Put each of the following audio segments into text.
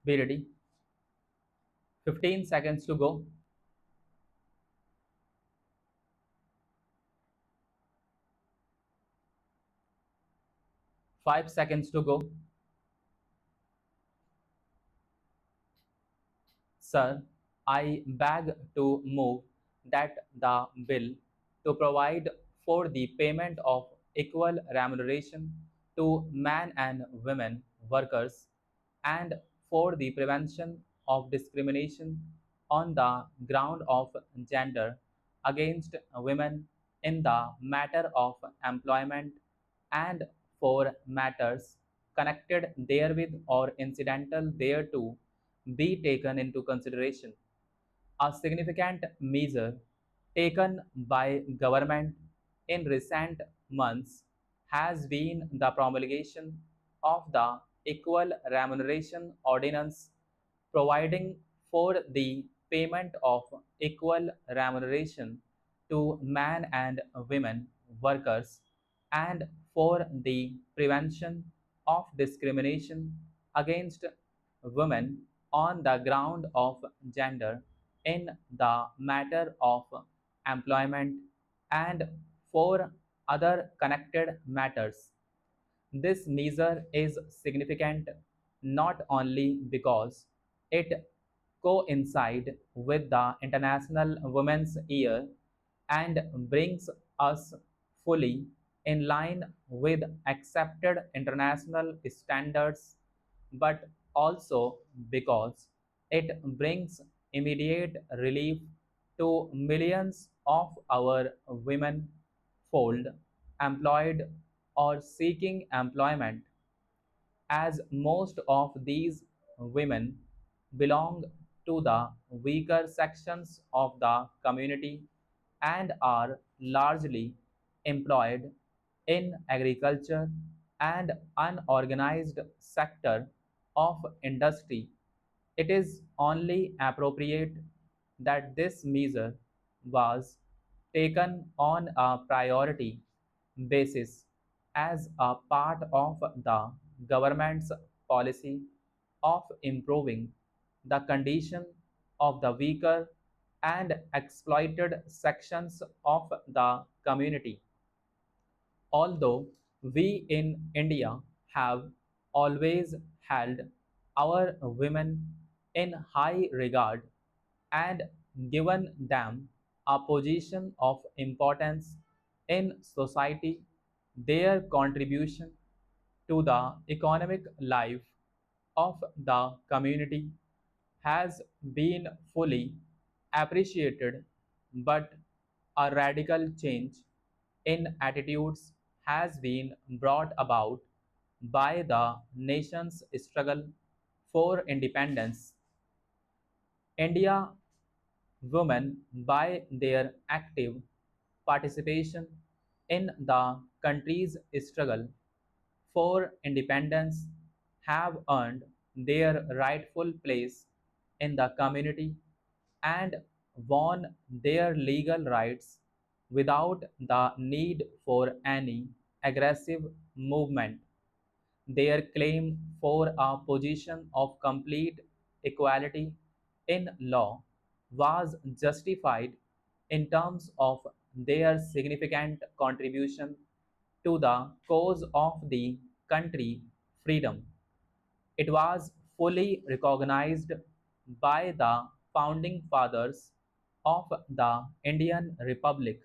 Be ready. 15 seconds to go. 5 seconds to go. Sir, I beg to move that the bill to provide for the payment of equal remuneration to men and women workers and for the prevention of discrimination on the ground of gender against women in the matter of employment and for matters connected therewith or incidental thereto be taken into consideration. A significant measure taken by government in recent months has been the promulgation of the Equal Remuneration Ordinance, providing for the payment of equal remuneration to men and women workers and for the prevention of discrimination against women on the ground of gender in the matter of employment and for other connected matters. This measure is significant not only because it coincides with the International Women's Year and brings us fully in line with accepted international standards, but also because it brings immediate relief to millions of our women fold employed or seeking employment, as most of these women belong to the weaker sections of the community and are largely employed in agriculture and unorganized sector of industry. It is only appropriate that this measure was taken on a priority basis as a part of the government's policy of improving the condition of the weaker and exploited sections of the community. Although we in India have always held our women in high regard and given them a position of importance in society, their contribution to the economic life of the community has been fully appreciated, but a radical change in attitudes has been brought about by the nation's struggle for independence. India women, by their active participation in the country's struggle for independence, have earned their rightful place in the community and won their legal rights without the need for any aggressive movement. Their claim for a position of complete equality in law was justified in terms of their significant contribution to the cause of the country freedom. It was fully recognized by the founding fathers of the Indian Republic.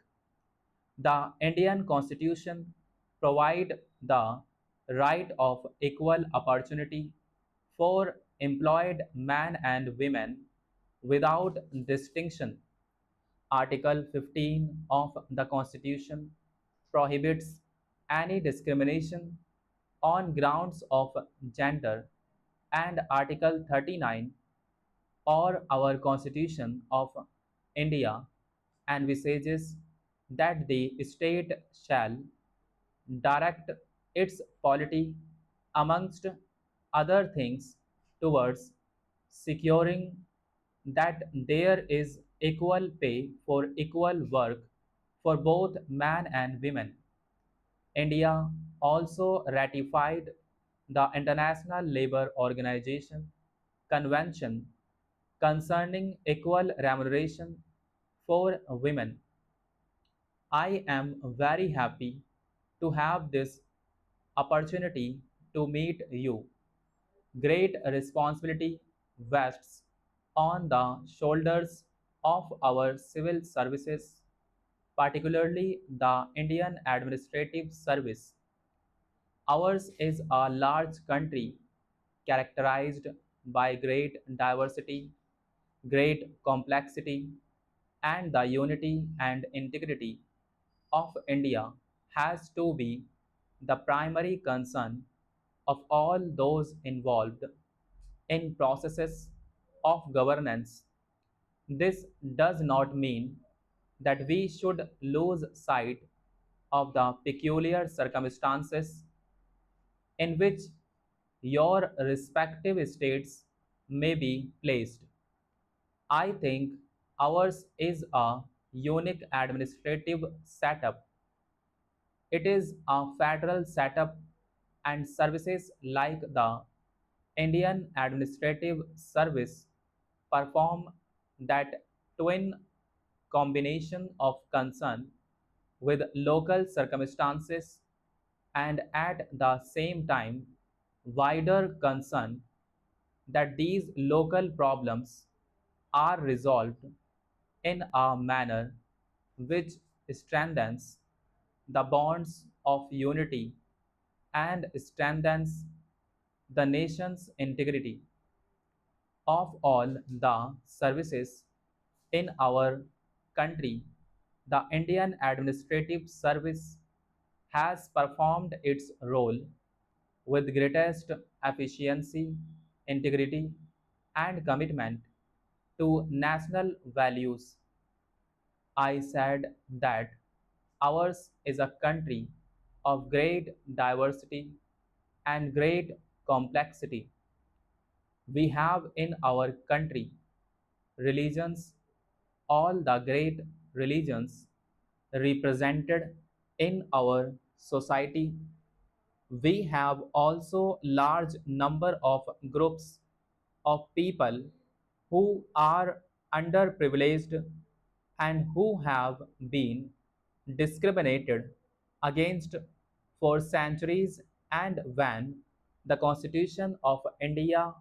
The Indian Constitution provides the right of equal opportunity for employed men and women without distinction. Article 15 of the Constitution prohibits any discrimination on grounds of gender, and Article 39 or our Constitution of India envisages that the state shall direct its polity amongst other things towards securing that there is equal pay for equal work for both men and women. India also ratified the International Labour Organization Convention concerning equal remuneration for women. I am very happy to have this opportunity to meet you. Great responsibility rests on the shoulders of our civil services, particularly the Indian Administrative Service. Ours is a large country characterized by great diversity, great complexity, and the unity and integrity of India has to be the primary concern of all those involved in processes of governance. This does not mean that we should lose sight of the peculiar circumstances in which your respective states may be placed. I think ours is a unique administrative setup. It is a federal setup, and services like the Indian Administrative Service perform that twin combination of concern with local circumstances and at the same time wider concern that these local problems are resolved in a manner which strengthens the bonds of unity and strengthens the nation's integrity. Of all the services in our country, the Indian Administrative Service has performed its role with greatest efficiency, integrity, and commitment to national values. I said that ours is a country of great diversity and great complexity. We have in our country religions, all the great religions represented in our society. We have also large number of groups of people who are underprivileged and who have been discriminated against for centuries, and when the Constitution of India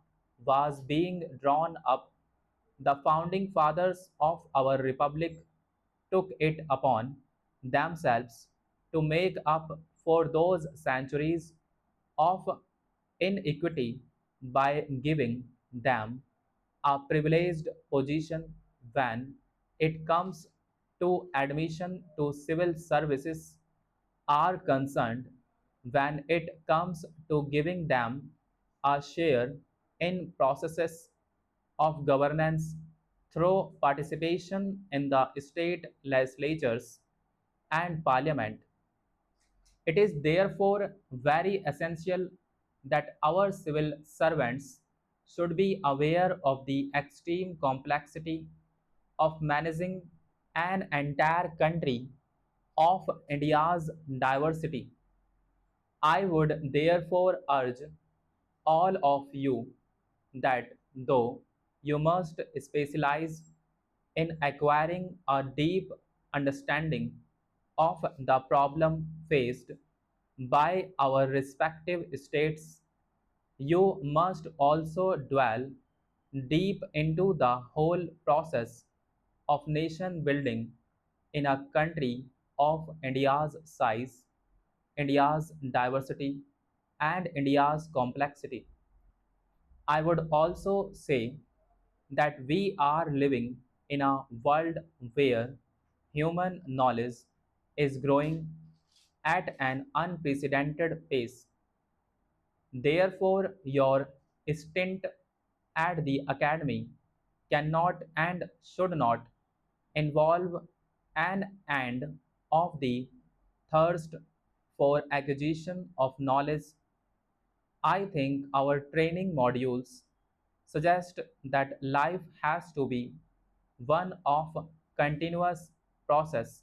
was being drawn up, the founding fathers of our republic took it upon themselves to make up for those centuries of inequity by giving them a privileged position when it comes to admission to civil services are concerned, when it comes to giving them a share in processes of governance through participation in the state legislatures and parliament. It is therefore very essential that our civil servants should be aware of the extreme complexity of managing an entire country of India's diversity. I would therefore urge all of you that though you must specialize in acquiring a deep understanding of the problem faced by our respective states, you must also dwell deep into the whole process of nation building in a country of India's size, India's diversity, and India's complexity. I would also say that we are living in a world where human knowledge is growing at an unprecedented pace. Therefore, your stint at the academy cannot and should not involve an end of the thirst for acquisition of knowledge. I think our training modules suggest that life has to be one of continuous process